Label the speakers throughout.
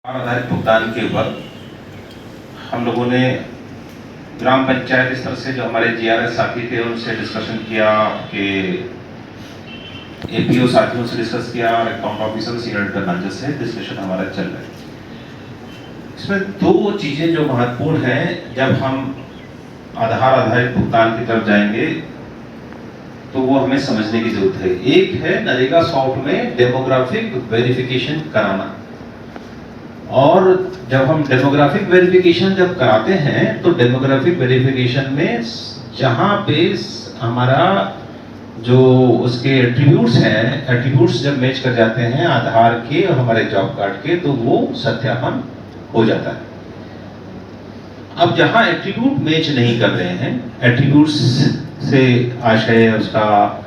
Speaker 1: आधारित भुगतान के ऊपर हम लोगों ने ग्राम पंचायत स्तर से जो हमारे जीआरएस साथी थे उनसे डिस्कशन किया कि एपीओ साथियों से डिस्कस किया और अकाउंट ऑफिसर सीनियर मैनेजर से डिस्कशन हमारा चल रहा है। इसमें दो चीज़ें जो महत्वपूर्ण हैं, जब हम आधार आधारित भुगतान की तरफ जाएंगे तो वो हमें समझने की जरूरत है। एक है नरेगा सॉफ्ट में डेमोग्राफिक वेरिफिकेशन कराना, और जब हम डेमोग्राफिक वेरिफिकेशन जब कराते हैं तो डेमोग्राफिक वेरिफिकेशन में जहाँ पे हमारा जो उसके एट्रीब्यूट्स हैं, एट्रीब्यूट्स जब मैच कर जाते हैं आधार के और हमारे जॉब कार्ड के, तो वो सत्यापन हो जाता है। अब जहाँ एट्रीब्यूट मैच नहीं कर रहे हैं, एट्रीब्यूट्स से आशय उसका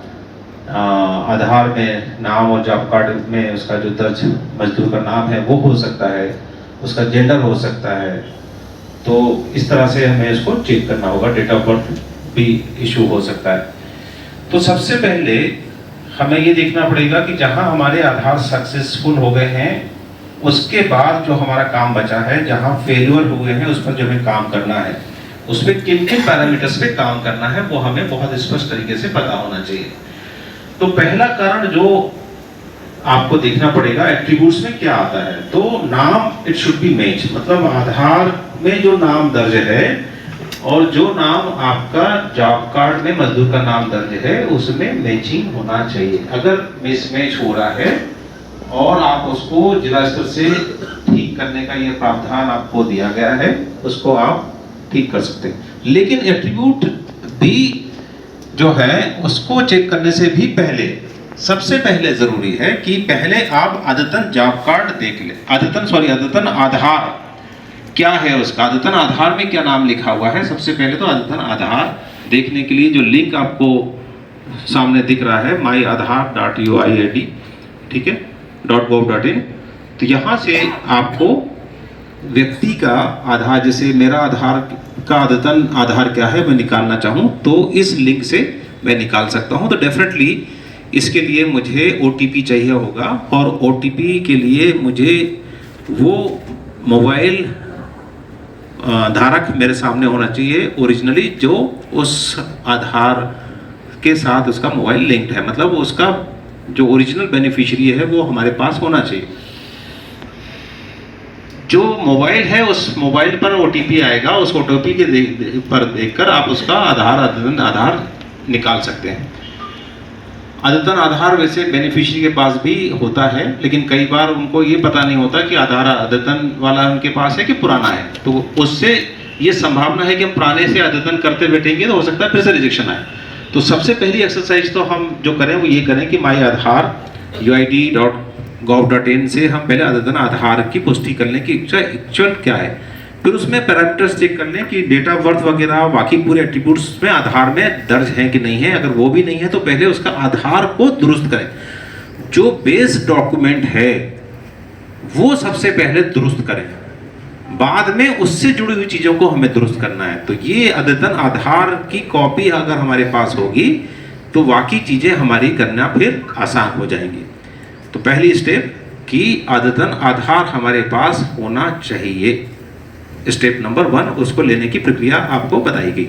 Speaker 1: आधार में नाम और जॉब कार्ड में उसका जो दर्ज मजदूर का नाम है वो हो सकता है, उसका जेंडर हो सकता है, तो इस तरह से हमें इसको चेक करना होगा। डेट ऑफ बर्थ भी इशू हो सकता है। तो सबसे पहले हमें ये देखना पड़ेगा कि जहां हमारे आधार सक्सेसफुल हो गए हैं, उसके बाद जो हमारा काम बचा है, जहां फेलियर हुए हैं उस पर जो हमें काम करना है, उसमें किन किन पैरामीटर्स पे काम करना है वो हमें बहुत स्पष्ट तरीके से पता होना चाहिए। तो पहला कारण जो आपको देखना पड़ेगा, एट्रीब्यूट्स में क्या आता है, तो नाम इट शुड बी मैच, मतलब आधार में जो नाम दर्ज है और जो नाम आपका जॉब कार्ड में मजदूर का नाम दर्ज है उसमें मैचिंग होना चाहिए। अगर मिसमैच हो रहा है और आप उसको जिला स्तर से ठीक करने का ये प्रावधान आपको दिया गया है, उसको आप ठीक कर सकते हैं। लेकिन एट्रीब्यूट भी जो है उसको चेक करने से भी पहले सबसे पहले जरूरी है कि पहले आप अद्यतन जॉब कार्ड देख ले, अद्यतन आधार क्या है उसका, अद्यतन आधार में क्या नाम लिखा हुआ है। सबसे पहले तो अद्यतन आधार देखने के लिए जो लिंक आपको सामने दिख रहा है myaadhar.uid, ठीक है, .gov.in, तो यहाँ से आपको व्यक्ति का आधार, जैसे मेरा आधार का अद्यतन आधार क्या है मैं निकालना चाहूँ तो इस लिंक से मैं निकाल सकता हूँ। तो डेफिनेटली इसके लिए मुझे OTP चाहिए होगा, और OTP के लिए मुझे वो मोबाइल धारक मेरे सामने होना चाहिए ओरिजिनली, जो उस आधार के साथ उसका मोबाइल लिंक्ड है, मतलब उसका जो ओरिजिनल बेनिफिशियरी है वो हमारे पास होना चाहिए। जो मोबाइल है उस मोबाइल पर OTP आएगा, उस OTP के पर देखकर आप उसका अद्यतन आधार निकाल सकते हैं। अद्यतन आधार वैसे बेनिफिशियरी के पास भी होता है, लेकिन कई बार उनको ये पता नहीं होता कि आधार अद्यतन वाला उनके पास है कि पुराना है, तो उससे ये संभावना है कि हम पुराने से अद्यतन करते बैठेंगे तो हो सकता है फिर से रिजेक्शन आए। तो सबसे पहली एक्सरसाइज तो हम जो करें वो ये करें कि myaadhar.uid.gov.in से हम पहले अद्यतन आधार की पुष्टि कर लें कि एक्चुअल क्या है, फिर उसमें पैरामीटर्स चेक कर लें कि डेट ऑफ बर्थ वगैरह बाकी पूरे एट्रीब्यूट्स में आधार में दर्ज हैं कि नहीं है। अगर वो भी नहीं है तो पहले उसका आधार को दुरुस्त करें, जो बेस डॉक्यूमेंट है वो सबसे पहले दुरुस्त करें, बाद में उससे जुड़ी हुई चीज़ों को हमें दुरुस्त करना है। तो ये अद्यतन आधार की कॉपी अगर हमारे पास होगी तो बाकी चीज़ें हमारी करना फिर आसान हो जाएंगी। तो पहली स्टेप कि अद्यतन आधार हमारे पास होना चाहिए, स्टेप नंबर 1, उसको लेने की प्रक्रिया आपको बताई गई।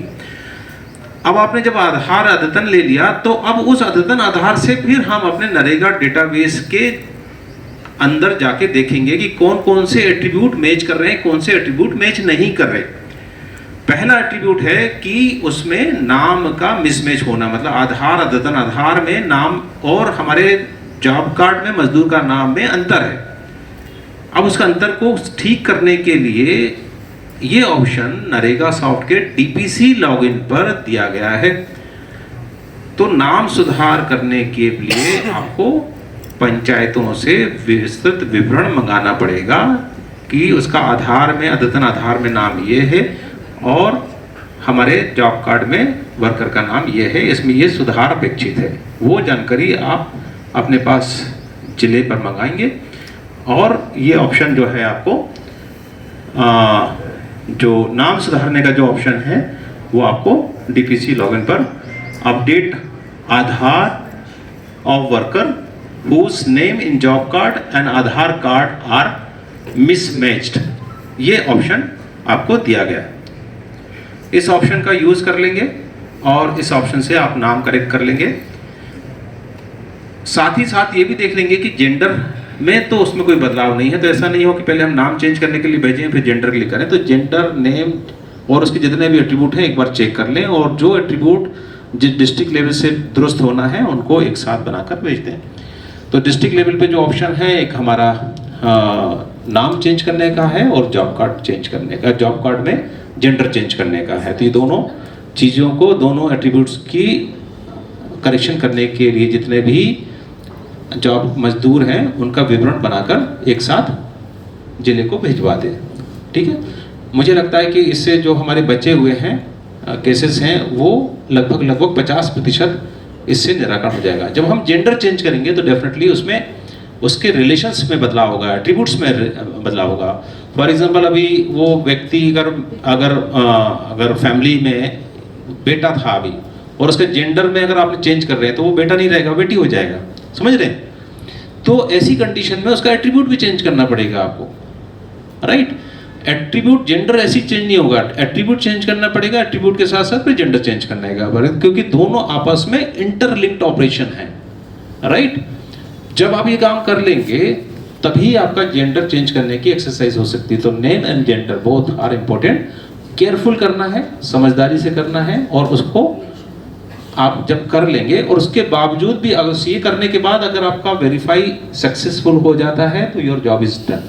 Speaker 1: अब आपने जब आधार अद्यतन ले लिया तो अब उस अद्यतन आधार से फिर हम अपने नरेगा डेटाबेस के अंदर जाके देखेंगे कि कौन कौन से एट्रीब्यूट मैच कर रहे हैं, कौन से एट्रीब्यूट मैच नहीं कर रहे। पहला एट्रीब्यूट है कि उसमें नाम का मिसमैच होना, मतलब आधार अद्यतन आधार में नाम और हमारे जॉब कार्ड में मजदूर का नाम में अंतर है। अब उसका अंतर को ठीक करने के लिए ये ऑप्शन नरेगा सॉफ्ट के DPC लॉगिन पर दिया गया है। तो नाम सुधार करने के लिए आपको पंचायतों से विस्तृत विवरण मंगाना पड़ेगा कि उसका आधार में अद्यतन आधार में नाम ये है और हमारे जॉब कार्ड में वर्कर का नाम ये है, इसमें ये सुधार अपेक्षित है। वो जानकारी आप अपने पास जिले पर मंगाएंगे, और ये ऑप्शन जो है आपको जो नाम सुधारने का जो ऑप्शन है वो आपको DPC लॉगिन पर update Aadhaar of worker whose name in job card and Aadhaar card are mismatched, ये ऑप्शन आपको दिया गया। इस ऑप्शन का यूज कर लेंगे और इस ऑप्शन से आप नाम करेक्ट कर लेंगे। साथ ही साथ ये भी देख लेंगे कि जेंडर में तो उसमें कोई बदलाव नहीं है, तो ऐसा नहीं हो कि पहले हम नाम चेंज करने के लिए भेजें फिर जेंडर क्लिक करें। तो जेंडर, नेम और उसके जितने भी एट्रीब्यूट हैं एक बार चेक कर लें, और जो एट्रीब्यूट जिस डिस्ट्रिक्ट लेवल से दुरुस्त होना है उनको एक साथ बनाकर भेज दें। तो डिस्ट्रिक्ट लेवल पे जो ऑप्शन है, एक हमारा नाम चेंज करने का है और जॉब कार्ड चेंज करने का, जॉब कार्ड में जेंडर चेंज करने का है। तो ये दोनों चीज़ों को, दोनों एट्रीब्यूट्स की करेक्शन करने के लिए जितने भी जॉब मजदूर हैं उनका विवरण बनाकर एक साथ जिले को भिजवा दें। ठीक है, मुझे लगता है कि इससे जो हमारे बचे हुए हैं केसेस हैं वो लगभग 50% इससे निराकरण हो जाएगा। जब हम जेंडर चेंज करेंगे तो डेफिनेटली उसमें उसके रिलेशंस में बदलाव होगा, एट्रीब्यूट्स में बदलाव होगा। फॉर एग्जांपल, अभी वो व्यक्ति अगर फैमिली में बेटा था अभी और उसके जेंडर में अगर आपने चेंज कर रहे हैं तो वो बेटा नहीं रहेगा, बेटी हो जाएगा, समझ रहे हैं? तो ऐसी कंडीशन में उसका एट्रीब्यूट भी चेंज करना पड़ेगा आपको, राइट? एट्रीब्यूट, जेंडर ऐसी चेंज नहीं होगा, एट्रीब्यूट चेंज करना पड़ेगा, एट्रीब्यूट के साथ साथ फिर जेंडर चेंज करना है, क्योंकि दोनों आपस में इंटरलिंक्ड ऑपरेशन है, राइट? जब आप ये काम कर लेंगे तभी आपका जेंडर चेंज करने की एक्सरसाइज हो सकती है। तो name and gender both are important, careful करना है, समझदारी से करना है, और उसको आप जब कर लेंगे और उसके बावजूद भी अगर ये करने के बाद अगर आपका वेरीफाई सक्सेसफुल हो जाता है तो योर जॉब इज डन।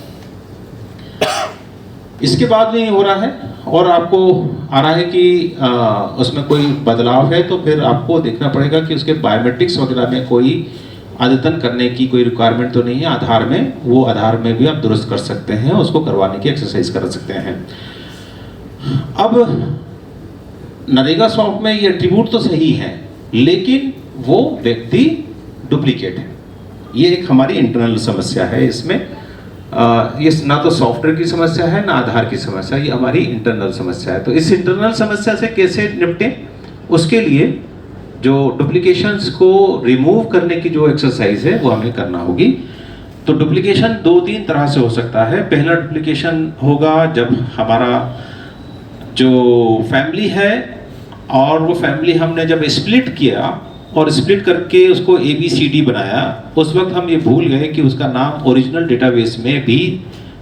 Speaker 1: इसके बाद नहीं हो रहा है और आपको आ रहा है कि उसमें कोई बदलाव है, तो फिर आपको देखना पड़ेगा कि उसके बायोमेट्रिक्स वगैरह में कोई अद्यतन करने की कोई रिक्वायरमेंट तो नहीं है। आधार में, वो आधार में भी आप दुरुस्त कर सकते हैं, उसको करवाने की एक्सरसाइज कर सकते हैं। अब नरेगा सॉफ्ट में ये एट्रीब्यूट तो सही है लेकिन वो व्यक्ति डुप्लीकेट है। ये एक हमारी इंटरनल समस्या है। इसमें ये ना तो सॉफ्टवेयर की समस्या है ना आधार की समस्या, ये हमारी इंटरनल समस्या है। तो इस इंटरनल समस्या से कैसे निपटें, उसके लिए जो डुप्लीकेशंस को रिमूव करने की जो एक्सरसाइज है वो हमें करना होगी। तो डुप्लीकेशन 2-3 तरह से हो सकता है। पहला डुप्लीकेशन होगा जब हमारा जो फैमिली है और वो फैमिली हमने जब स्प्लिट किया और स्प्लिट करके उसको ABCD बनाया, उस वक्त हम ये भूल गए कि उसका नाम ओरिजिनल डेटाबेस में भी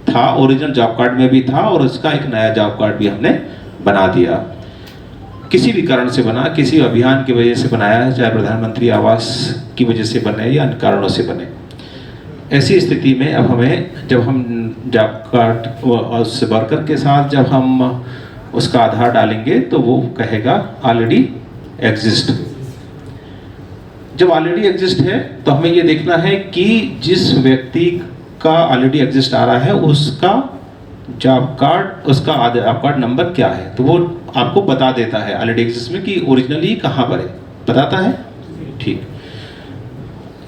Speaker 1: था, ओरिजिनल जॉब कार्ड में भी था, और उसका एक नया जॉब कार्ड भी हमने बना दिया। किसी भी कारण से बना, किसी अभियान की वजह से बनाया है, चाहे प्रधानमंत्री आवास की वजह से बने या अन्य कारणों से बने। ऐसी स्थिति में अब हमें, जब हम जॉब कार्ड उस वर्कर के साथ जब हम उसका आधार डालेंगे तो वो कहेगा ऑलरेडी एग्जिस्ट। जब ऑलरेडी एग्जिस्ट है तो हमें ये देखना है कि जिस व्यक्ति का ऑलरेडी एग्जिस्ट आ रहा है उसका जॉब कार्ड, उसका जॉब कार्ड नंबर क्या है, तो वो आपको बता देता है ऑलरेडी एग्जिस्ट में कि ओरिजिनली कहाँ पर है, बताता है। ठीक,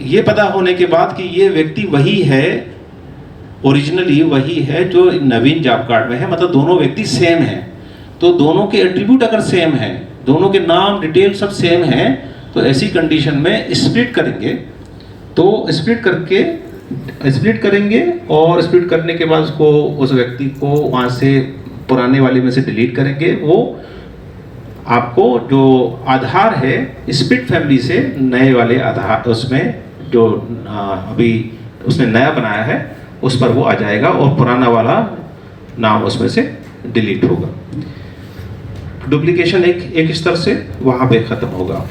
Speaker 1: ये पता होने के बाद कि ये व्यक्ति वही है, ओरिजिनली वही है जो नवीन जॉब कार्ड में है, मतलब दोनों व्यक्ति सेम हैं। तो दोनों के एट्रीब्यूट अगर सेम है, दोनों के नाम डिटेल सब सेम है, तो ऐसी कंडीशन में स्प्लिट करेंगे। तो स्प्लिट करेंगे और स्प्लिट करने के बाद उसको, उस व्यक्ति को वहाँ से पुराने वाले में से डिलीट करेंगे। वो आपको जो आधार है स्प्लिट फैमिली से नए वाले आधार, उसमें जो अभी उसने नया बनाया है उस पर वो आ जाएगा और पुराना वाला नाम उसमें से डिलीट होगा। डुप्लीकेशन एक स्तर से वहाँ पे खत्म होगा।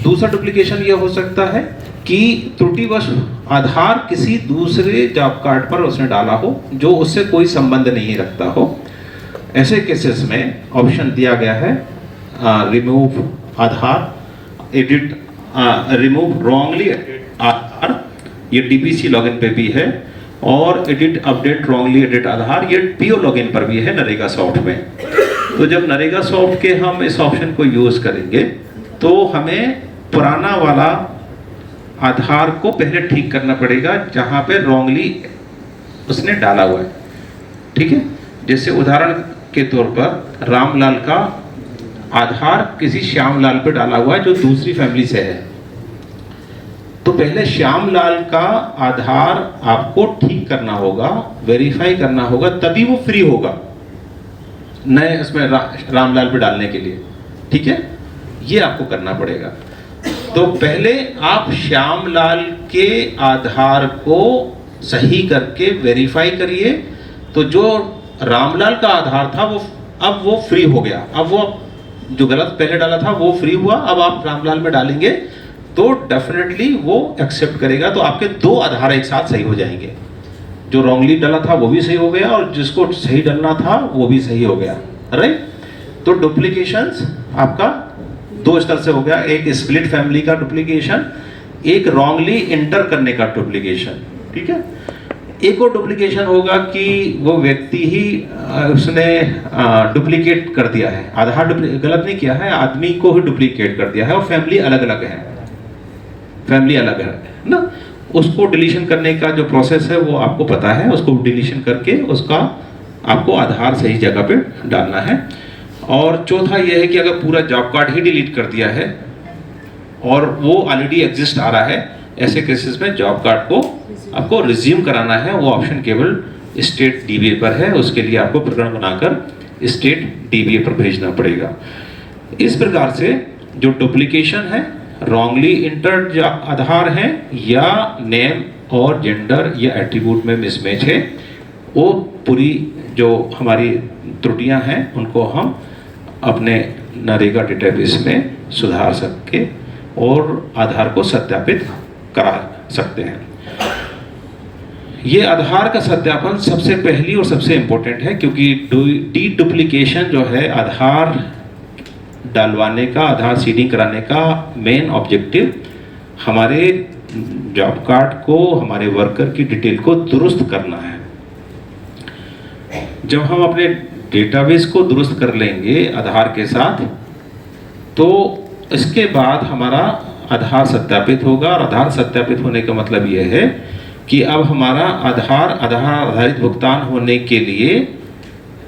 Speaker 1: दूसरा डुप्लीकेशन यह हो सकता है कि त्रुटिवश आधार किसी दूसरे जॉब कार्ड पर उसने डाला हो जो उससे कोई संबंध नहीं रखता हो। ऐसे केसेस में ऑप्शन दिया गया है रिमूव आधार, एडिट, रिमूव रॉन्गली आधार, ये DBC लॉगिन पे भी है, और एडिट अपडेट रॉन्गली एडिट आधार, ये PO लॉगिन पर भी है नरेगा सॉफ्ट में। तो जब नरेगा सॉफ्ट के हम इस ऑप्शन को यूज करेंगे तो हमें पुराना वाला आधार को पहले ठीक करना पड़ेगा जहां पे रॉन्गली उसने डाला हुआ है। ठीक है, जैसे उदाहरण के तौर पर रामलाल का आधार किसी श्यामलाल पे डाला हुआ है जो दूसरी फैमिली से है। तो पहले श्यामलाल का आधार आपको ठीक करना होगा, वेरीफाई करना होगा, तभी वो फ्री होगा नए उसमें रामलाल पे डालने के लिए। ठीक है, ये आपको करना पड़ेगा। तो पहले आप श्यामलाल के आधार को सही करके वेरीफाई करिए। तो जो रामलाल का आधार था वो अब वो फ्री हो गया, अब वो जो गलत पहले डाला था वो फ्री हुआ। अब आप रामलाल में डालेंगे तो डेफिनेटली वो एक्सेप्ट करेगा। तो आपके दो आधार एक साथ सही हो जाएंगे, जो रॉन्गली डाला था वो भी सही हो गया और जिसको सही डालना था वो भी सही हो गया। राइट, तो डुप्लीकेशंस आपका दो स्तर से हो गया, एक स्प्लिट फैमिली का डुप्लीकेशन, एक रॉन्गली इंटर करने का डुप्लीकेशन। ठीक है, एक और डुप्लीकेशन होगा कि वो व्यक्ति ही उसने डुप्लीकेट कर दिया है, आधार गलत नहीं किया है, आदमी को ही डुप्लीकेट कर दिया है और फैमिली अलग अलग है, फैमिली अलग है ना। उसको डिलीशन करने का जो प्रोसेस है वो आपको पता है, उसको डिलीशन करके उसका आपको आधार सही जगह पे डालना है। और चौथा ये है कि अगर पूरा जॉब कार्ड ही डिलीट कर दिया है और वो ऑलरेडी एग्जिस्ट आ रहा है, ऐसे केसेस में जॉब कार्ड को आपको रिज्यूम कराना है। वो ऑप्शन केवल स्टेट डीबीए पर है, उसके लिए आपको प्रकरण बनाकर स्टेट डीबीए पर भेजना पड़ेगा। इस प्रकार से जो डुप्लीकेशन है, रॉन्गली इंटर्ड आधार है या नेम और जेंडर या एट्रीब्यूट में मिसमैच है, वो पूरी जो हमारी त्रुटियां हैं उनको हम अपने नरेगा डेटाबेस में सुधार सके और आधार को सत्यापित करा सकते हैं। ये आधार का सत्यापन सबसे पहली और सबसे इम्पोर्टेंट है, क्योंकि डी डुप्लीकेशन जो है आधार डालवाने का, आधार सीडिंग कराने का मेन ऑब्जेक्टिव हमारे जॉब कार्ड को, हमारे वर्कर की डिटेल को दुरुस्त करना है। जब हम अपने डेटाबेस को दुरुस्त कर लेंगे आधार के साथ, तो इसके बाद हमारा आधार सत्यापित होगा। और आधार सत्यापित होने का मतलब यह है कि अब हमारा आधार आधारित भुगतान होने के लिए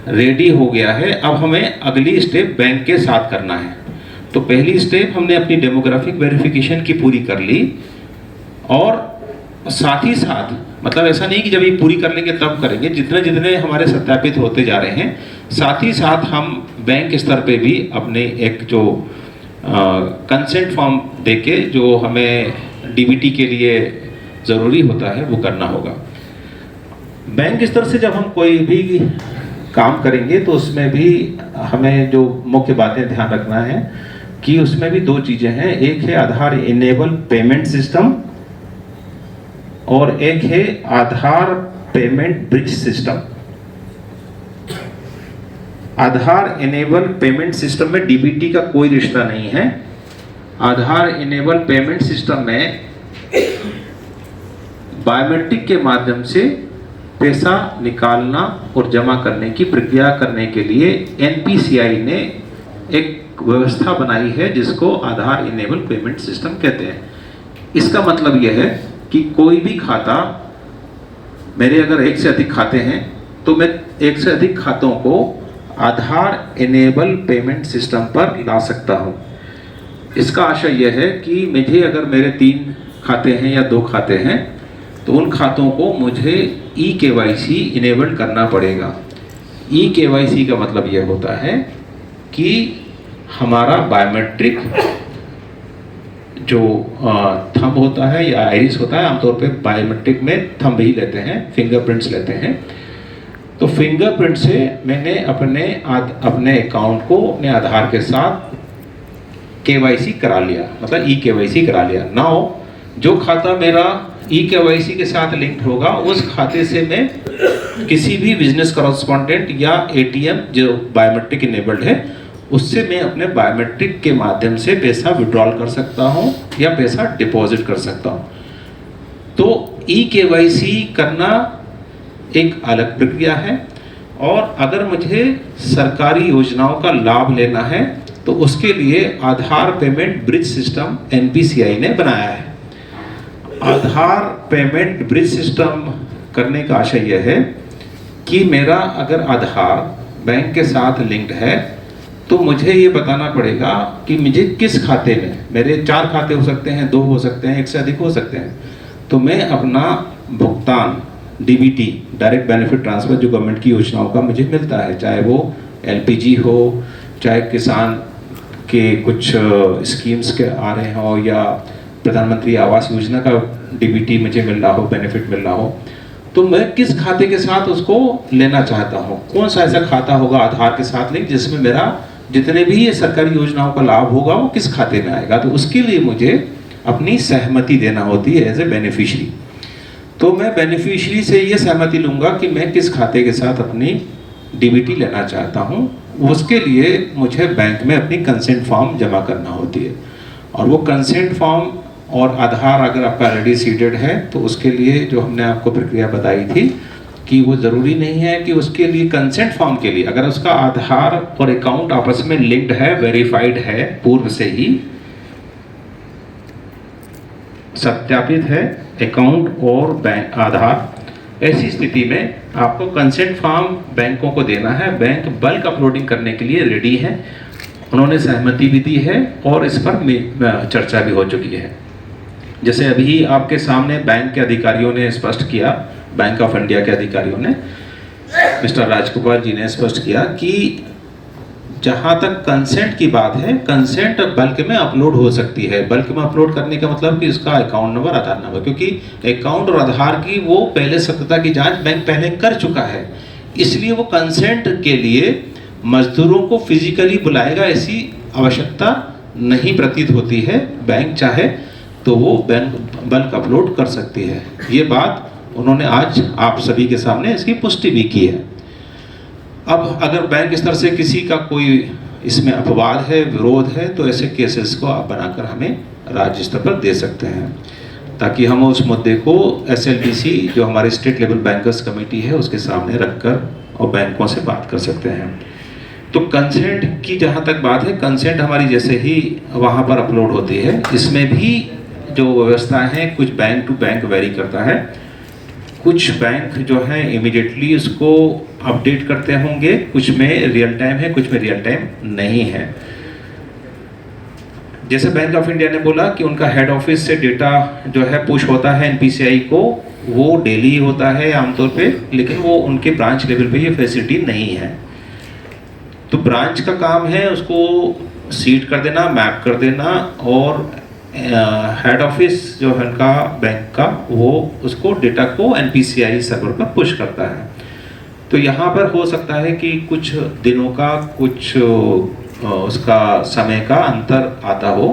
Speaker 1: रेडी हो गया है। अब हमें अगली स्टेप बैंक के साथ करना है। तो पहली स्टेप हमने अपनी डेमोग्राफिक वेरिफिकेशन की पूरी कर ली, और साथ ही साथ मतलब ऐसा नहीं कि जब ये पूरी कर लेंगे तब करेंगे, जितने जितने हमारे सत्यापित होते जा रहे हैं, साथ ही साथ हम बैंक स्तर पे भी अपने एक जो कंसेंट फॉर्म देके जो हमें डीबीटी के लिए ज़रूरी होता है वो करना होगा। बैंक स्तर से जब हम कोई भी काम करेंगे तो उसमें भी हमें जो मुख्य बातें ध्यान रखना है कि उसमें भी दो चीज़ें हैं, एक है आधार इनेबल पेमेंट सिस्टम और एक है आधार पेमेंट ब्रिज सिस्टम। आधार इनेबल पेमेंट सिस्टम में डीबीटी का कोई रिश्ता नहीं है। आधार इनेबल पेमेंट सिस्टम में बायोमेट्रिक के माध्यम से पैसा निकालना और जमा करने की प्रक्रिया करने के लिए एनपीसीआई ने एक व्यवस्था बनाई है जिसको आधार इनेबल पेमेंट सिस्टम कहते हैं। इसका मतलब यह है कि कोई भी खाता, मेरे अगर एक से अधिक खाते हैं तो मैं एक से अधिक खातों को आधार इनेबल पेमेंट सिस्टम पर ला सकता हूं। इसका आशय यह है कि मुझे अगर मेरे 3 खाते हैं या 2 खाते हैं तो उन खातों को मुझे ई-केवाईसी इनेबल करना पड़ेगा। ई-केवाईसी का मतलब यह होता है कि हमारा बायोमेट्रिक जो थंब होता है या आइरिस होता है, आमतौर पे बायोमेट्रिक में थंब ही लेते हैं, फिंगरप्रिंट्स लेते हैं। तो फिंगरप्रिंट से मैंने अपने अकाउंट को अपने आधार के साथ केवाईसी करा लिया, मतलब ई-केवाईसी करा लिया। नाउ जो खाता मेरा ई-केवाईसी के साथ लिंक्ड होगा, उस खाते से मैं किसी भी बिजनेस कॉरेस्पॉन्डेंट या एटीएम जो बायोमेट्रिक इनेबल्ड है उससे मैं अपने बायोमेट्रिक के माध्यम से पैसा विड्रॉल कर सकता हूं या पैसा डिपॉजिट कर सकता हूं। तो ई-केवाईसी करना एक अलग प्रक्रिया है, और अगर मुझे सरकारी योजनाओं का लाभ लेना है तो उसके लिए आधार पेमेंट ब्रिज सिस्टम एनपीसीआई ने बनाया है। आधार पेमेंट ब्रिज सिस्टम करने का आशय यह है कि मेरा अगर आधार बैंक के साथ लिंक्ड है तो मुझे ये बताना पड़ेगा कि मुझे किस खाते में, मेरे 4 खाते हो सकते हैं, 2 हो सकते हैं, 1 से अधिक हो सकते हैं, तो मैं अपना भुगतान डीबीटी, डायरेक्ट बेनिफिट ट्रांसफर, जो गवर्नमेंट की योजनाओं का मुझे मिलता है, चाहे वो एलपीजी हो, चाहे किसान के कुछ स्कीम्स के आ रहे हो, या प्रधानमंत्री आवास योजना का डीबीटी मुझे मिल रहा हो, बेनिफिट मिल रहा हो, तो मैं किस खाते के साथ उसको लेना चाहता हूँ, कौन सा ऐसा खाता होगा आधार के साथ लिंक जिसमें मेरा जितने भी ये सरकारी योजनाओं का लाभ होगा वो किस खाते में आएगा। तो उसके लिए मुझे अपनी सहमति देना होती है एज ए बेनिफिशियरी। तो मैं बेनिफिशियरी से ये सहमति लूँगा कि मैं किस खाते के साथ अपनी डीबीटी लेना चाहता हूँ। उसके लिए मुझे बैंक में अपनी कंसेंट फॉर्म जमा करना होती है, और वो कंसेंट फॉर्म और आधार अगर आपका रेडी सीडेड है तो उसके लिए जो हमने आपको प्रक्रिया बताई थी कि वो ज़रूरी नहीं है कि उसके लिए कंसेंट फॉर्म के लिए अगर उसका आधार और अकाउंट आपस में लिंक्ड है, वेरीफाइड है, पूर्व से ही सत्यापित है अकाउंट और बैंक आधार, ऐसी स्थिति में आपको कंसेंट फॉर्म बैंकों को देना है। बैंक बल्क अपलोडिंग करने के लिए रेडी है, उन्होंने सहमति भी दी है और इस पर चर्चा भी हो चुकी है। जैसे अभी आपके सामने बैंक के अधिकारियों ने स्पष्ट किया, बैंक ऑफ इंडिया के अधिकारियों ने, मिस्टर राजकुमार जी ने स्पष्ट किया कि जहाँ तक कंसेंट की बात है, कंसेंट बल्क में अपलोड हो सकती है। बल्क में अपलोड करने का मतलब कि उसका अकाउंट नंबर, आधार नंबर, क्योंकि अकाउंट और आधार की वो पहले सत्यता की जांच बैंक पहले कर चुका है, इसलिए वो कंसेंट के लिए मजदूरों को फिजिकली बुलाएगा ऐसी आवश्यकता नहीं प्रतीत होती है। बैंक चाहे तो वो बैंक बल्क अपलोड कर सकती है। ये बात उन्होंने आज आप सभी के सामने इसकी पुष्टि भी की है। अब अगर बैंक स्तर से किसी का कोई इसमें अपवाद है, विरोध है, तो ऐसे केसेस को आप बनाकर हमें राज्य स्तर पर दे सकते हैं, ताकि हम उस मुद्दे को एसएलबीसी जो हमारे स्टेट लेवल बैंकर्स कमेटी है उसके सामने रखकर और बैंकों से बात कर सकते हैं। तो कंसेंट की जहाँ तक बात है, कंसेंट हमारी जैसे ही वहाँ पर अपलोड होती है, इसमें भी जो व्यवस्था है कुछ बैंक टू बैंक वेरी करता है। कुछ बैंक जो है इमीडिएटली उसको अपडेट करते होंगे, कुछ में रियल टाइम है, कुछ में रियल टाइम नहीं है। जैसे बैंक ऑफ इंडिया ने बोला कि उनका हेड ऑफिस से डेटा जो है पुश होता है एनपीसीआई को, वो डेली होता है आमतौर पे, लेकिन वो उनके ब्रांच लेवल पे ये फैसिलिटी नहीं है। तो ब्रांच का काम है उसको सीड कर देना, मैप कर देना, और हेड ऑफिस जो है उनका बैंक का, वो उसको डेटा को एनपीसीआई सर्वर पर पुश करता है। तो यहाँ पर हो सकता है कि कुछ दिनों का, कुछ उसका समय का अंतर आता हो।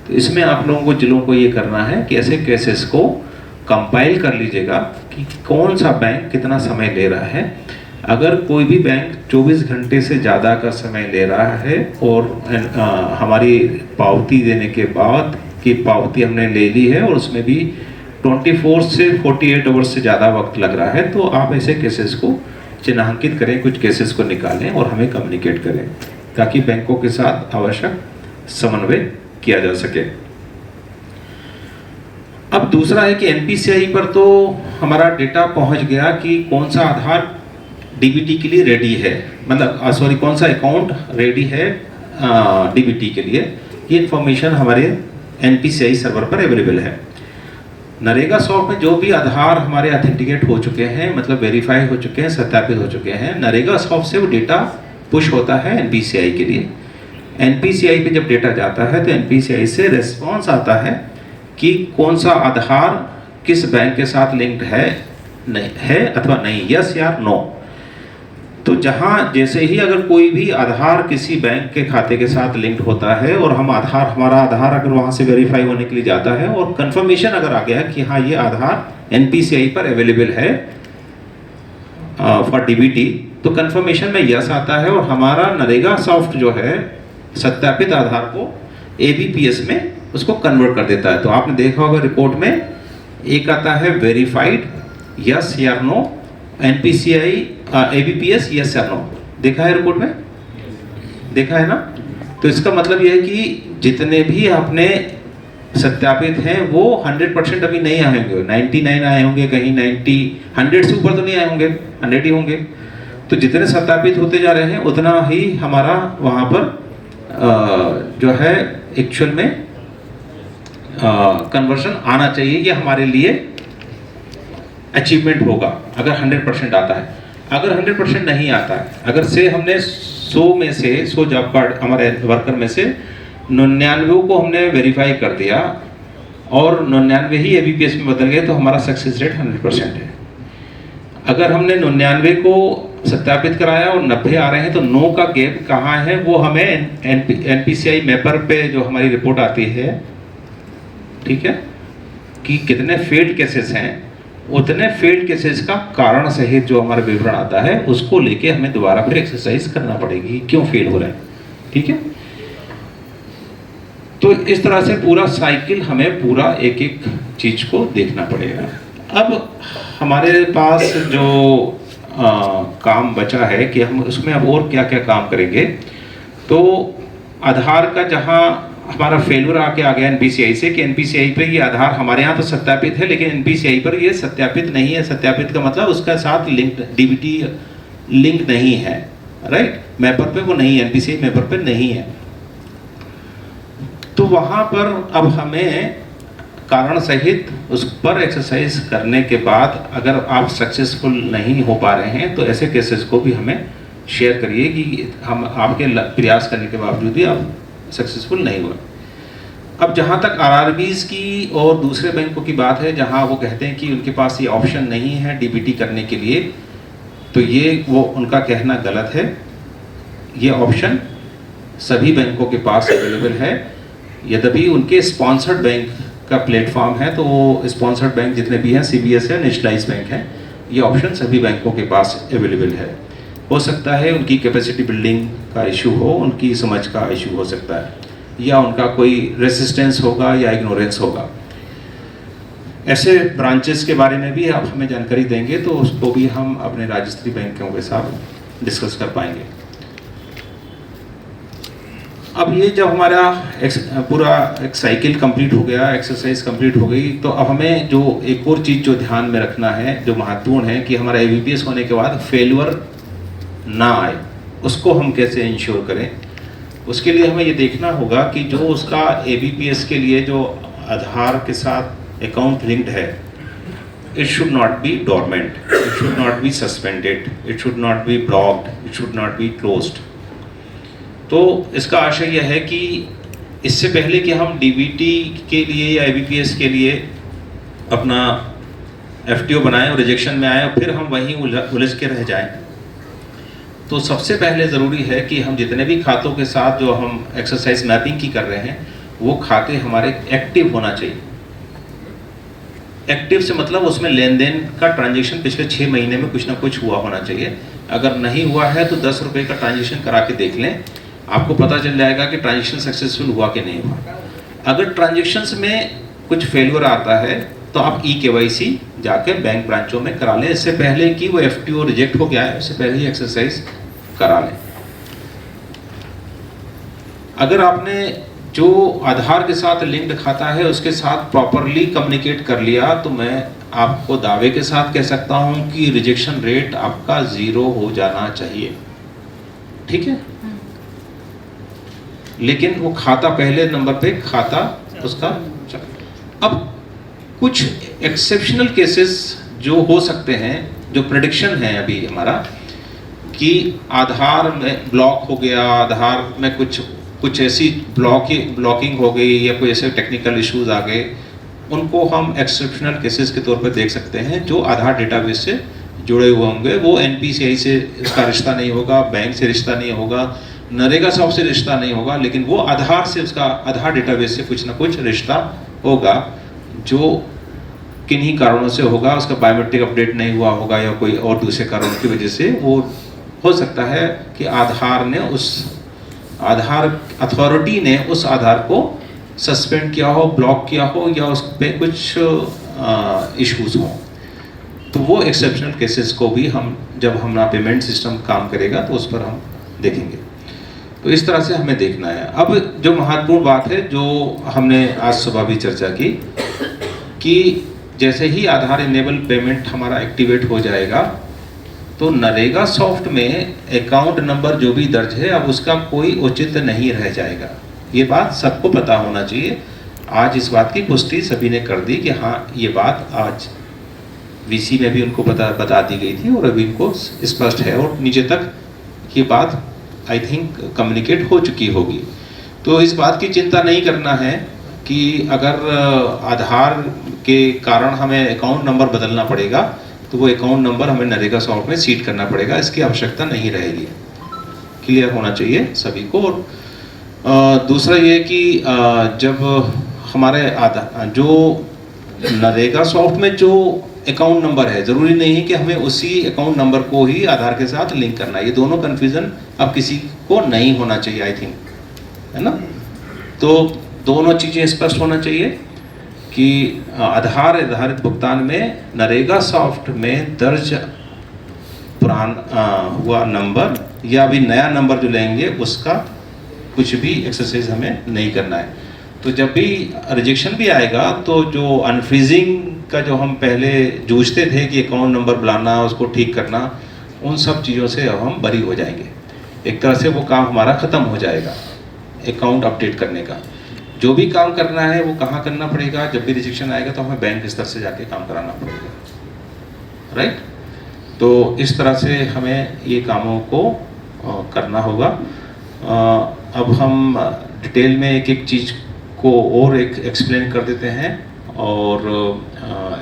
Speaker 1: तो इसमें आप लोगों को, जिलों को ये करना है कि ऐसे केसेस को कंपाइल कर लीजिएगा कि कौन सा बैंक कितना समय ले रहा है। अगर कोई भी बैंक 24 घंटे से ज़्यादा का समय ले रहा है और हमारी पावती देने के बाद कि पावती हमने ले ली है और उसमें भी 24 से 48 आवर्स से ज़्यादा वक्त लग रहा है, तो आप ऐसे केसेस को चिन्हांकित करें, कुछ केसेस को निकालें और हमें कम्युनिकेट करें, ताकि बैंकों के साथ आवश्यक समन्वय किया जा सके। अब दूसरा है कि एनपीसीआई पर तो हमारा डेटा पहुंच गया कि कौन सा आधार डीबीटी के लिए रेडी है, मतलब सॉरी कौन सा अकाउंट रेडी है डीबीटी के लिए, ये इन्फॉर्मेशन हमारे एनपीसीआई सर्वर पर अवेलेबल है। नरेगा सॉफ्ट में जो भी आधार हमारे ऑथेंटिकेट हो चुके हैं, मतलब वेरीफाई हो चुके हैं, सत्यापित हो चुके हैं, नरेगा सॉफ्ट से वो डेटा पुश होता है एनपीसीआई के लिए। एनपीसीआई पे जब डेटा जाता है तो एनपीसीआई से रिस्पॉन्स आता है कि कौन सा आधार किस बैंक के साथ लिंक्ड है, नहीं है अथवा नहीं, यस या नो। तो जहाँ जैसे ही अगर कोई भी आधार किसी बैंक के खाते के साथ लिंक्ड होता है और हमारा आधार अगर वहाँ से वेरीफाई होने के लिए जाता है और कंफर्मेशन अगर आ गया कि हाँ ये आधार एनपीसीआई पर अवेलेबल है फॉर डीबीटी, तो कंफर्मेशन में यस आता है और हमारा नरेगा सॉफ्ट जो है सत्यापित आधार को एबीपीएस में उसको कन्वर्ट कर देता है। तो आपने देखा होगा रिपोर्ट में एक आता है वेरीफाइड यस या नो, एनपीसीआई एबीपीएस यस या नो, देखा है रिपोर्ट में, देखा है ना। तो इसका मतलब यह है कि जितने भी आपने सत्यापित हैं वो 100% अभी नहीं आए होंगे, 99 आए होंगे, कहीं 90, 100 से ऊपर तो नहीं आए होंगे, 100 ही होंगे। तो जितने सत्यापित होते जा रहे हैं उतना ही हमारा वहाँ पर जो है एक्चुअल में कन्वर्शन आना चाहिए, ये हमारे लिए अचीवमेंट होगा अगर 100% आता है। अगर 100% नहीं आता है, अगर से हमने 100 में से 100 जॉब कार्ड हमारे वर्कर में से 99 को हमने वेरीफाई कर दिया और 99 ही ABPS में बदल गए तो हमारा सक्सेस रेट 100% है। अगर हमने 99 को सत्यापित कराया और 90 आ रहे हैं तो 9 का गैप कहाँ है वो हमें NPCI मैपर पे जो हमारी रिपोर्ट आती है, ठीक है, कि कितने फेल्ड केसेस हैं, उतने फेल्ड केसेस का कारण सहित जो हमारा विवरण आता है उसको लेके हमें दोबारा फिर एक्सरसाइज करना पड़ेगी क्यों फेल हो रहा है, ठीक है। तो इस तरह से पूरा साइकिल हमें पूरा एक एक चीज को देखना पड़ेगा। अब हमारे पास जो काम बचा है कि हम उसमें अब और क्या क्या काम करेंगे। तो आधार का जहां हमारा फेल्यूर आके आ गया NPCI से कि NPCI पे ये आधार हमारे यहाँ तो सत्यापित है लेकिन NPCI पर ये सत्यापित नहीं है। सत्यापित का मतलब उसका साथ लिंक DBT लिंक नहीं है, राइट, मैपर पे वो नहीं है, NPCI मैपर पे नहीं है। तो वहाँ पर अब हमें कारण सहित उस पर एक्सरसाइज करने के बाद अगर आप सक्सेसफुल नहीं हो पा रहे हैं तो ऐसे केसेस को भी हमें शेयर करिए कि हम आपके प्रयास करने के बावजूद भी आप सक्सेसफुल नहीं हुआ। अब जहाँ तक RRBs की और दूसरे बैंकों की बात है जहाँ वो कहते हैं कि उनके पास ये ऑप्शन नहीं है DBT करने के लिए, तो ये वो उनका कहना गलत है। ये ऑप्शन सभी बैंकों के पास अवेलेबल है। यद्यपि उनके स्पॉन्सर्ड बैंक का प्लेटफॉर्म है तो वो स्पॉन्सर्ड बैंक जितने भी हैं CBS है, नेशनलाइज बैंक है, ये ऑप्शन सभी बैंकों के पास अवेलेबल है। हो सकता है उनकी कैपेसिटी बिल्डिंग का इशू हो, उनकी समझ का इशू हो सकता है, या उनका कोई रेसिस्टेंस होगा या इग्नोरेंस होगा। ऐसे ब्रांचेस के बारे में भी आप हमें जानकारी देंगे तो उसको भी हम अपने राज्य स्तरीय बैंकों के साथ डिस्कस कर पाएंगे। अब ये जब हमारा पूरा एक साइकिल कंप्लीट हो गया, एक्सरसाइज कंप्लीट हो गई, तो अब हमें जो एक और चीज़ जो ध्यान में रखना है, जो महत्वपूर्ण है कि हमारा ABPS होने के बाद फेल्यूर ना आए, उसको हम कैसे इंश्योर करें। उसके लिए हमें ये देखना होगा कि जो उसका ABPS के लिए जो आधार के साथ अकाउंट लिंक्ड है, it should not be dormant, it should not be suspended, it should not be blocked, it should not be closed. तो इसका आशय यह है कि इससे पहले कि हम DBT के लिए या ABPS के लिए अपना FTO बनाएं और रिजेक्शन में आए और फिर हम वहीं उलझ के रह जाएं, तो सबसे पहले ज़रूरी है कि हम जितने भी खातों के साथ जो हम एक्सरसाइज मैपिंग की कर रहे हैं वो खाते हमारे एक्टिव होना चाहिए। एक्टिव से मतलब उसमें लेन देन का ट्रांजेक्शन पिछले 6 महीने में कुछ ना कुछ हुआ होना चाहिए। अगर नहीं हुआ है तो 10 रुपये का ट्रांजेक्शन करा के देख लें, आपको पता चल जाएगा कि ट्रांजेक्शन सक्सेसफुल हुआ कि नहीं हुआ। अगर ट्रांजेक्शन्स में कुछ फेल्यूर आता है तो आप eKYC जाके बैंक ब्रांचों में करा लें, इससे पहले कि वो FTO रिजेक्ट हो गया है, उससे पहले ही एक्सरसाइज करा लें। अगर आपने जो आधार के साथ लिंक्ड खाता है उसके साथ प्रॉपरली कम्युनिकेट कर लिया तो मैं आपको दावे के साथ कह सकता हूं कि रिजेक्शन रेट आपका 0 हो जाना चाहिए, ठीक है। लेकिन वो खाता पहले नंबर पे खाता उसका। अब कुछ एक्सेप्शनल केसेस जो हो सकते हैं, जो प्रेडिक्शन है अभी हमारा कि आधार में ब्लॉक हो गया, आधार में कुछ ऐसी ब्लॉकिंग हो गई या कोई ऐसे टेक्निकल इश्यूज आ गए, उनको हम एक्सेप्शनल केसेस के तौर पर देख सकते हैं जो आधार डेटाबेस से जुड़े हुए होंगे। वो NPCI से इसका रिश्ता नहीं होगा, बैंक से रिश्ता नहीं होगा, नरेगा साहब से रिश्ता नहीं होगा, लेकिन वो आधार से, उसका आधार डेटाबेस से कुछ ना कुछ रिश्ता होगा जो किन्हीं कारणों से होगा। उसका बायोमेट्रिक अपडेट नहीं हुआ होगा या कोई और दूसरे कारणों की वजह से वो हो सकता है कि आधार ने आधार अथॉरिटी ने उस आधार को सस्पेंड किया हो, ब्लॉक किया हो या उस पर कुछ इश्यूज हों। तो वो एक्सेप्शनल केसेस को भी हम जब हमारा पेमेंट सिस्टम काम करेगा तो उस पर हम देखेंगे। तो इस तरह से हमें देखना है। अब जो महत्वपूर्ण बात है जो हमने आज सुबह भी चर्चा की कि जैसे ही आधार इनेबल पेमेंट हमारा एक्टिवेट हो जाएगा तो नरेगा सॉफ्ट में अकाउंट नंबर जो भी दर्ज है अब उसका कोई औचित्य नहीं रह जाएगा। ये बात सबको पता होना चाहिए। आज इस बात की पुष्टि सभी ने कर दी कि हाँ ये बात आज वीसी में भी उनको बता दी गई थी और अभी इनको स्पष्ट है और नीचे तक ये बात आई थिंक कम्युनिकेट हो चुकी होगी। तो इस बात की चिंता नहीं करना है कि अगर आधार के कारण हमें अकाउंट नंबर बदलना पड़ेगा तो वो अकाउंट नंबर हमें नरेगा सॉफ्ट में सीड करना पड़ेगा, इसकी आवश्यकता नहीं रहेगी। क्लियर होना चाहिए सभी को। और दूसरा ये कि जब हमारे जो नरेगा सॉफ्ट में जो अकाउंट नंबर है, ज़रूरी नहीं है कि हमें उसी अकाउंट नंबर को ही आधार के साथ लिंक करना है। ये दोनों कन्फ्यूज़न अब किसी को नहीं होना चाहिए आई थिंक, है ना। तो दोनों चीज़ें स्पष्ट होना चाहिए कि आधार आधारित भुगतान में नरेगा सॉफ्ट में दर्ज हुआ नंबर या अभी नया नंबर जो लेंगे उसका कुछ भी एक्सरसाइज हमें नहीं करना है। तो जब भी रिजेक्शन भी आएगा तो जो अनफ्रीजिंग का जो हम पहले जूझते थे कि अकाउंट नंबर बुलाना उसको ठीक करना, उन सब चीज़ों से अब हम बरी हो जाएंगे। एक तरह से वो काम हमारा ख़त्म हो जाएगा अकाउंट अपडेट करने का। जो भी काम करना है वो कहाँ करना पड़ेगा, जब भी रिजेक्शन आएगा तो हमें बैंक स्तर से जाके काम कराना पड़ेगा, राइट। तो इस तरह से हमें ये कामों को करना होगा। अब हम डिटेल में एक एक चीज़ को और एक एक्सप्लेन कर देते हैं और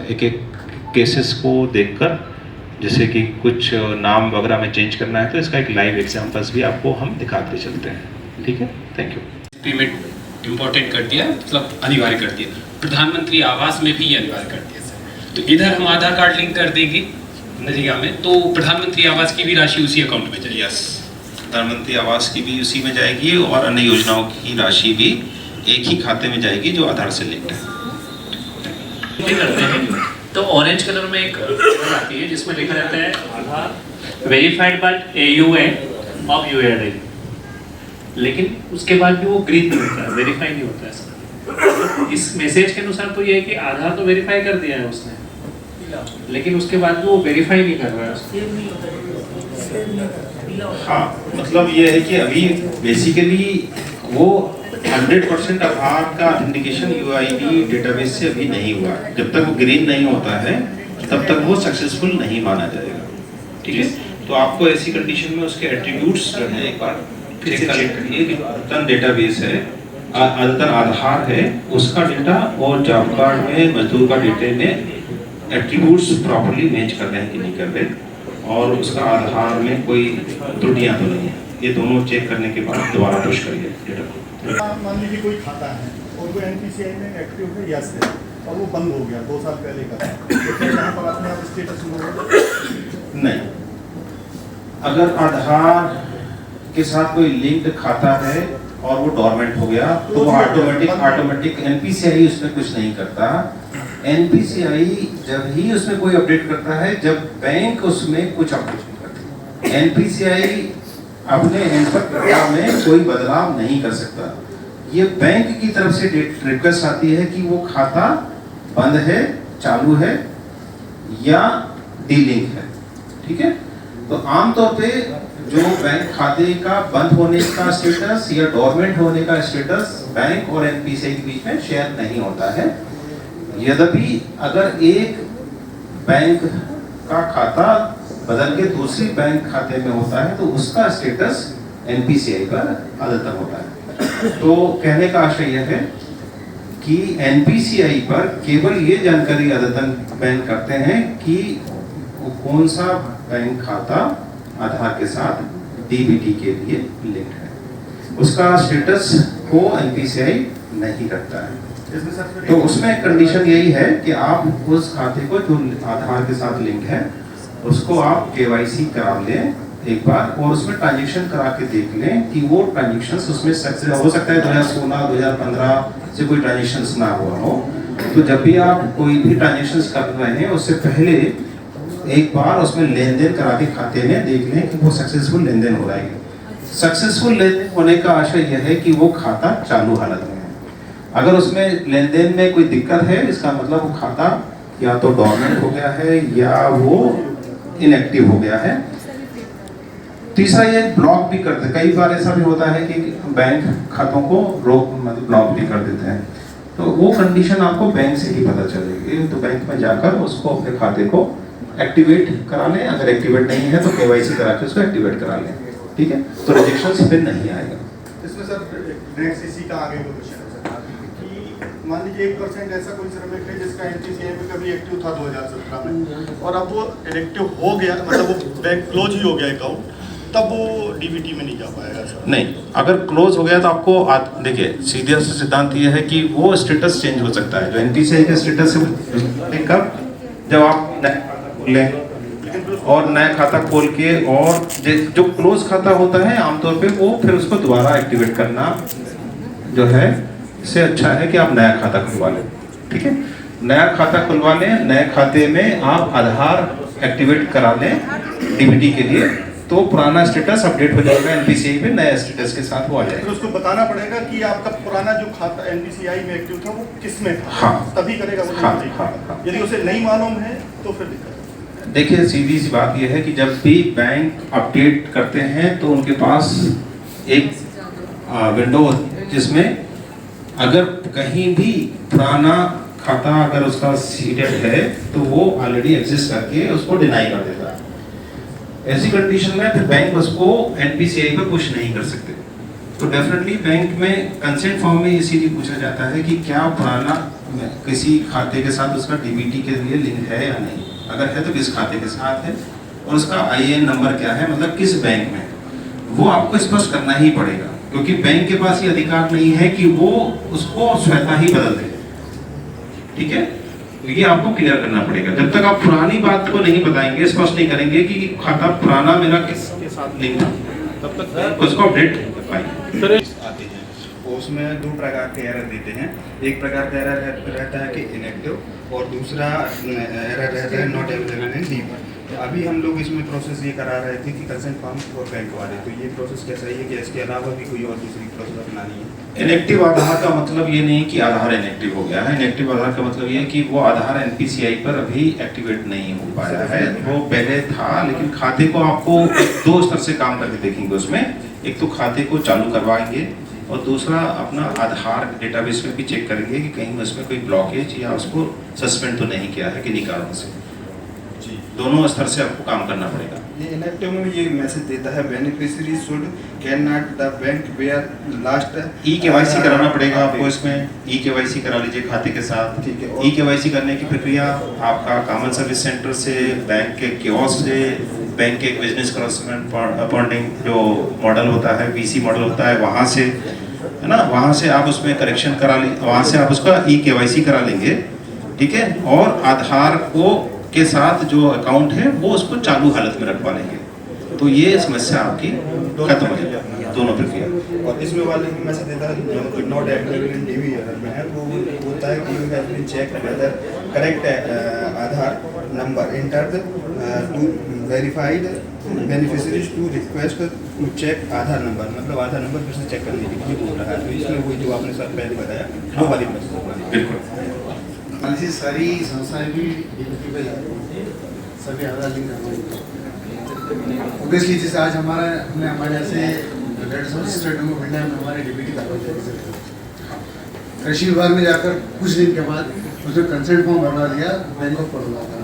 Speaker 1: एक एक केसेस को देखकर, जैसे कि कुछ नाम वगैरह में चेंज करना है तो इसका एक लाइव एग्जांपल्स भी आपको हम दिखाते चलते हैं। ठीक है, थैंक यू।
Speaker 2: पेमेंट इम्पोर्टेंट कर दिया, मतलब अनिवार्य कर दिया। प्रधानमंत्री आवास में भी ये अनिवार्य कर दिया सर। तो इधर हम आधार कार्ड लिंक कर देंगे नरेगा में, तो प्रधानमंत्री आवास की भी राशि उसी अकाउंट में जाएगी।
Speaker 1: यस, प्रधानमंत्री आवास की भी उसी में जाएगी और अन्य योजनाओं की राशि भी एक ही खाते में जाएगी जो आधार से लिंक्ड है।
Speaker 3: करते हैं तो ऑरेंज कलर में एक आती है जिसमें लिखा रहता है Aadhaar verified but AUA of UAID, लेकिन उसके बाद भी वो ग्रीन नहीं होता है, वेरीफाई नहीं होता है। इस मैसेज के अनुसार तो ये है कि आधार तो वेरीफाई कर दिया है उसने, लेकिन उसके बाद भी वो वेरीफाई नहीं कर रहा है।
Speaker 1: हाँ, मतलब ये है कि अभी बेसिकली वो 100% आधार का ऑथेंटिकेशन UID डेटाबेस से अभी नहीं हुआ। जब तक वो ग्रीन नहीं होता है तब तक वो सक्सेसफुल नहीं माना जाएगा। ठीक है, तो आपको ऐसी कंडीशन में उसके एट्रीब्यूट्स जो है एक बार फिर से चेक करिए कि अद्यतन डेटाबेस है, अद्यतन आधार है, उसका डेटा और जॉब कार्ड में मजदूर का डेटे में एट्रीब्यूट्स प्रॉपर्ली मैच कर रहे हैं कि नहीं कर रहे, और उसका आधार में कोई त्रुटियां तो नहीं है। ये दोनों चेक करने के बाद दोबारा पुश करिए डेटा को।
Speaker 4: मान लीजिए कोई खाता है और वो NPCI में एक्टिव है यस है और वो बंद हो गया 2 साल पहले का, तो फिर यहाँ पर अपने आप स्टेटस
Speaker 1: नहीं, अगर आधार के साथ कोई लिंक्ड खाता है और वो डोरमेंट हो गया तो ऑटोमेटिक NPCI उसमें कुछ नहीं करता। NPCI जब ही उसमें कोई अपडेट करता है जब बैंक उसमें कुछ अपडेट नहीं करती। NPCI अपने एंड पर डेटा में कोई बदलाव नहीं कर सकता। ये बैंक की तरफ से रिक्वेस्ट आती है कि वो खाता बंद है, चालू है या डीलिंक है। ठीक है, तो आमतौर पे जो बैंक खाते का बंद होने का स्टेटस या डोरमेंट होने का स्टेटस बैंक और NPCI के बीच में शेयर नहीं होता है। यद्यपि अगर एक बैंक का खाता बदल के दूसरी बैंक खाते में होता है तो उसका स्टेटस NPCI पर अद्यतन होता है। तो कहने का आशय यह है कि NPCI पर केवल ये जानकारी अद्यतन बैंक करते हैं कि वो कौन सा बैंक खाता आधार के साथ DBT के लिए लिंक्ड है, उसका स्टेटस को NPCI नहीं करता है। तो उसमें कंडीशन यही है कि आप उस खाते को जो आधार के साथ लिंक है उसको आप KYC करा लें एक बार और उसमें ट्रांजेक्शन करा के देख लें कि वो ट्रांजेक्शंस उसमें सक्सेस हो सकता है 2016 2015 से कोई ट्रांजेक्शंस ना हुआ हो। तो जब भी आप कोई भी ट्रांजेक्शंस कर रहे हैं उससे पहले एक बार उसमें लेन देन करा के खाते में देख लें कि वो सक्सेसफुल लेन देन हो रहा है। सक्सेसफुल लेन देन होने का आशय यह है कि वो खाता चालू हालत में है। अगर उसमें लेन देन में कोई दिक्कत है इसका मतलब वो खाता या तो डोरमेंट हो गया है या वो इनएक्टिव हो गया है। तीसरा ये ब्लॉक भी करते हैं, कई बार ऐसा भी होता है कि बैंक खातों को मतलब ब्लॉक भी कर देते हैं। तो वो कंडीशन आपको बैंक से ही पता चलेगी, तो बैंक में जाकर उसको अपने खाते को एक्टिवेट करा लें। अगर एक्टिवेट नहीं है तो KYC करा के उसको एक्टिवेट करा लें, ठीक है, तो रिजेक्शन फिर नहीं आएगा।
Speaker 4: इसमें सर नेक्स्ट इसी का आगे को क्वेश्चन है सर कि मान लीजिए 1% ऐसा कोई श्रमिक है जिसका NPCI में कभी एक्टिव था 2017 में, और अब वो इनएक्टिव हो गया, मतलब वो बैंक क्लोज ही हो गया अकाउंट, तब वो DBT में नहीं जा पाएगा सर?
Speaker 1: नहीं, अगर क्लोज हो गया तो आपको देखिए सीधा सा सिद्धांत ये है कि वो स्टेटस चेंज हो सकता है। जो NPCI का स्टेटस है कब, जब आप नया खाता खोलें और नया खाता खोल के, और जो क्लोज खाता होता है आमतौर पे वो फिर उसको दोबारा एक्टिवेट करना जो है, इससे अच्छा है कि आप नया खाता खुलवा लें, ठीक है। नया खाता खुलवा लें, नए खाते में आप आधार एक्टिवेट करा लें DBT के लिए, तो पुराना स्टेटस अपडेट हो जाएगा NPCI पे, नया स्टेटस के साथ वो आ
Speaker 4: फिर
Speaker 1: जाएगा।
Speaker 4: उसको बताना पड़ेगा कि आपका पुराना जो खाता NPCI में एक्टिव था वो किस में था,
Speaker 1: हाँ।
Speaker 4: तभी करेगा वो
Speaker 1: हाँ,
Speaker 4: DBT।
Speaker 1: हाँ।
Speaker 4: यदि उसे नहीं मालूम है तो फिर दिक्कत।
Speaker 1: देखिए सीधी सी बात यह है कि जब भी बैंक अपडेट करते हैं तो उनके पास एक विंडो जिसमें अगर कहीं भी पुराना खाता अगर उसका सीडेड है तो वो ऑलरेडी एग्जिस्ट करके उसको डिनाई कर देता है। ऐसी कंडीशन में फिर बैंक उसको NPCI पे पुश नहीं कर सकते। तो डेफिनेटली बैंक में कंसेंट फॉर्म में इसीलिए पूछा जाता है कि क्या पुराना किसी खाते के साथ उसका DBT के लिए लिंक है या नहीं, अगर है तो किस खाते के साथ है, और उसका IN नंबर क्या है, मतलब किस बैंक में, वो आपको स्पष्ट करना ही पड़ेगा, क्योंकि बैंक के पास ये अधिकार नहीं है कि वो उसको स्वतः ही बदल दे, ठीक है। तो ये आपको क्लियर करना पड़ेगा। जब तक आप पुरानी बात को नहीं बताएंगे, स्पष्ट नहीं करेंगे कि खाता पुराना मेरा किसके साथ लिंक था, तब तक उसको अपडेट नहीं कर पाएंगे।
Speaker 5: आते हैं उसमें दो प्रकार के एरर देते हैं। एक प्रकार का एरर रहता है कि इनएक्टिव, और दूसरा एरर रहता है नॉट अवेलेबल इन डीप। तो अभी हम लोग इसमें प्रोसेस ये करा रहे थे कि कंसेंट फॉर्म और बैंक वाले, तो ये प्रोसेस कैसा है कि इसके अलावा भी कोई और दूसरी प्रोसेस अपनानी है?
Speaker 1: इनएक्टिव आधार का मतलब ये नहीं कि आधार इनएक्टिव हो गया है। इनएक्टिव आधार का मतलब ये है कि वो आधार NPCI पर अभी एक्टिवेट नहीं हो पाया है। वो पहले था, लेकिन खाते को आपको दो स्तर से काम करके देखेंगे उसमें। एक तो खाते को चालू करवाएंगे, और दूसरा अपना आधार डेटाबेस में भी चेक करेंगे कि कहीं उसमें कोई ब्लॉकेज या उसको सस्पेंड तो नहीं किया है किन्हीं कारणों से।
Speaker 5: जी,
Speaker 1: दोनों स्तर से आपको काम करना पड़ेगा।
Speaker 5: ये इनएक्टिव में ये मैसेज देता है beneficiary should can not the bank where last
Speaker 1: KYC कराना पड़ेगा आपको। इसमें KYC करा लीजिए खाते के साथ,
Speaker 5: ठीक है।
Speaker 1: KYC करने की प्रक्रिया आपका कॉमन सर्विस सेंटर से, बैंक के कियोस्क से, बैंक के बिजनेस कॉरेस्पॉन्डिंग जो मॉडल होता है, VC मॉडल होता है, वहाँ से, है ना, वहाँ से आप उसमें करेक्शन करा लें, वहाँ से आप उसका KYC करा लेंगे, ठीक है। और आधार को के साथ जो अकाउंट है वो उसको चालू हालत में रखवा लेंगे, तो ये समस्या आपकी खत्म हो जाएगी, दोनों प्रक्रिया।
Speaker 5: और इसमें वाले में मैसेज देता है जो not available in DB error में है, वो होता है कि you have been check whether correct Aadhaar number entered to verified beneficiaries to request to check Aadhaar number, मतलब आधार नंबर फिर से चेक करने के लिए बोल रहा है। तो इसमें वही जो आपने सर पहले बताया वो वाली मैसेज।
Speaker 1: बिल्कुल,
Speaker 6: ऐसी सारी संस्थाएं भी DBT पे जाती हैं, सभी आधार लिंक करवाएंगे। ऑब्वियसली जैसे आज हमने हमारे ऐसे स्टेट बैंक ऑफ इंडिया में हमारे DBT करवाई, कृषि विभाग में जाकर कुछ दिन के बाद उसने कंसेंट फॉर्म भरवा दिया बैंक ऑफ बड़ौदा का,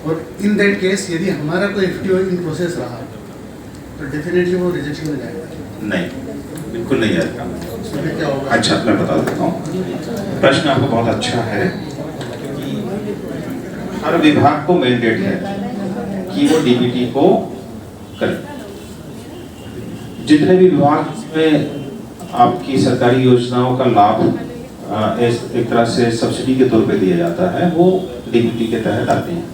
Speaker 6: और इन दैट केस यदि हमारा कोई FTO इन प्रोसेस रहा तो डेफिनेटली वो रिजेक्शन में जाएगा।
Speaker 1: नहीं, बिल्कुल नहीं जाएगा।
Speaker 6: उसमें फिर क्या होगा?
Speaker 1: अच्छा, मैं बता देता हूँ। प्रश्न आपको बहुत अच्छा है। हर विभाग को मैंडेट है कि वो DBT को करे। जितने भी विभाग में आपकी सरकारी योजनाओं का लाभ एक तरह से सब्सिडी के तौर पे दिया जाता है, वो DBT के तहत आते हैं।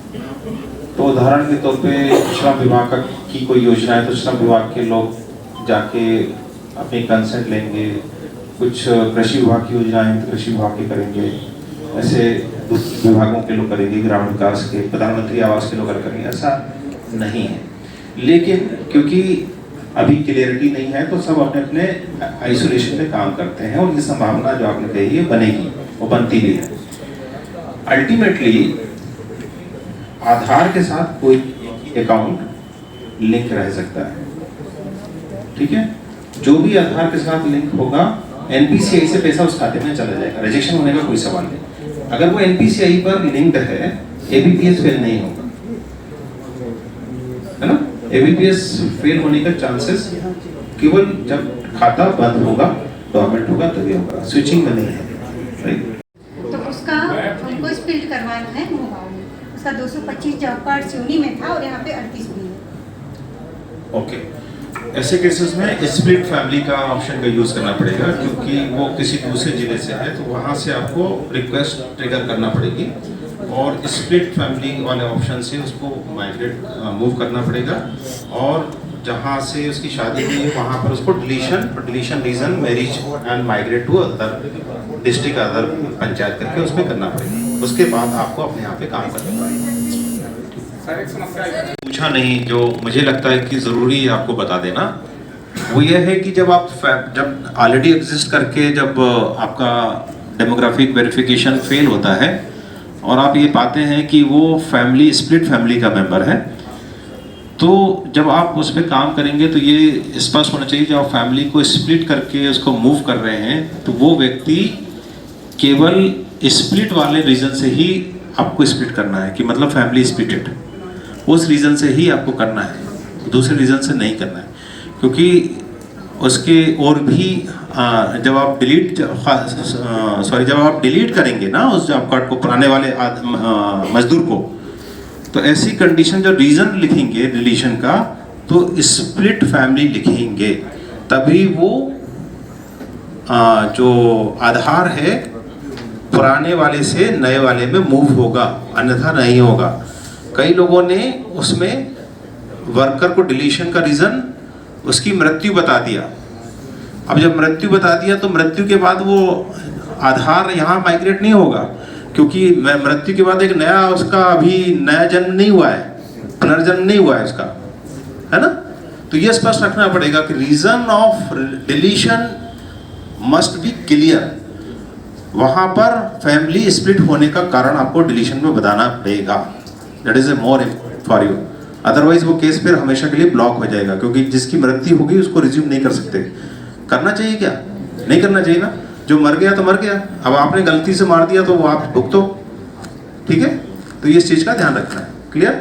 Speaker 1: तो उदाहरण के तौर पे श्रम विभाग की कोई योजना है तो श्रम विभाग के लोग जाके अपनी कंसेंट लेंगे, कुछ कृषि विभाग की योजनाएं तो कृषि विभाग के करेंगे, ऐसे दूसरे विभागों के लोग करेंगे, ग्रामीण विकास के, प्रधानमंत्री आवास के लोग करेंगे, ऐसा नहीं है। लेकिन क्योंकि अभी क्लियरिटी नहीं है तो सब अपने अपने आइसोलेशन में काम करते हैं, और ये संभावना जो आपने कही है बनेगी, वो बनती भी है। अल्टीमेटली आधार के साथ कोई अकाउंट लिंक रह सकता है, ठीक है। जो भी आधार के साथ लिंक होगा एनपीसीआई से पैसा उस खाते में चला जाएगा, रिजेक्शन होने का कोई सवाल नहीं। अगर वो एनपीसीआई पर लिंक्ड है, एबीपीएस फेल नहीं होगा, है ना। एबीपीएस फेल होने का चांसेस केवल जब खाता बंद होगा, डोरमेंट होगा, तभी होगा, स्विचिंग में नहीं है, राइट।
Speaker 7: तो उसका हमको स्प्लिट करवाना है मोगांव में। उसका 225 जॉब कार्ड सिवनी में था और यहाँ पे 38 भी है।
Speaker 1: ओके, ऐसे केसेस में स्प्लिट फैमिली का ऑप्शन का यूज करना पड़ेगा, क्योंकि वो किसी दूसरे जिले से है तो वहाँ से आपको रिक्वेस्ट ट्रिगर करना पड़ेगी और स्प्लिट फैमिली वाले ऑप्शन से उसको माइग्रेट मूव करना पड़ेगा, और जहाँ से उसकी शादी हुई है वहाँ पर उसको deletion reason marriage and migrate to other district, other panchayat करके उसमें करना पड़ेगा। उसके बाद आपको अपने यहाँ पे काम करना पड़ेगा। पूछा नहीं जो मुझे लगता है कि ज़रूरी है आपको बता देना, वो ये है कि जब ऑलरेडी एग्जिस्ट करके जब आपका डेमोग्राफिक वेरिफिकेशन फेल होता है और आप ये पाते हैं कि वो फैमिली स्प्लिट फैमिली का मेंबर है, तो जब आप उस पर काम करेंगे तो ये स्पष्ट होना चाहिए, जब आप फैमिली को स्प्लिट करके उसको मूव कर रहे हैं तो वो व्यक्ति केवल स्प्लिट वाले रीजन से ही आपको स्प्लिट करना है, कि मतलब फैमिली स्प्लिटेड, उस रीजन से ही आपको करना है, दूसरे रीजन से नहीं करना है। क्योंकि उसके और भी जब आप डिलीट करेंगे ना उस जॉब कार्ड को, पुराने वाले मजदूर को, तो ऐसी कंडीशन जो रीजन लिखेंगे रिलेशन का, तो स्प्लिट फैमिली लिखेंगे, तभी वो जो आधार है पुराने वाले से नए वाले में मूव होगा, अन्यथा नहीं होगा। कई लोगों ने उसमें वर्कर को डिलीशन का रीजन उसकी मृत्यु बता दिया। अब जब मृत्यु बता दिया तो मृत्यु के बाद वो आधार यहाँ माइग्रेट नहीं होगा, क्योंकि मृत्यु के बाद एक नया उसका अभी नया जन्म नहीं हुआ है, पुनर्जन्म नहीं हुआ है उसका, है ना। तो ये स्पष्ट रखना पड़ेगा कि reason of deletion must be clear. वहाँ पर फैमिली स्प्लिट होने का कारण आपको डिलीशन में बताना पड़ेगा। That is a more for you, otherwise वो केस फिर हमेशा के लिए ब्लॉक हो जाएगा, क्योंकि जिसकी मृत्यु होगी उसको रिज्यूम नहीं कर सकते। करना चाहिए क्या? नहीं करना चाहिए ना, जो मर गया तो मर गया, अब आपने गलती से मार दिया तो वो आप भुगतो, ठीक है। तो ये इस चीज़ का ध्यान रखना है, क्लियर।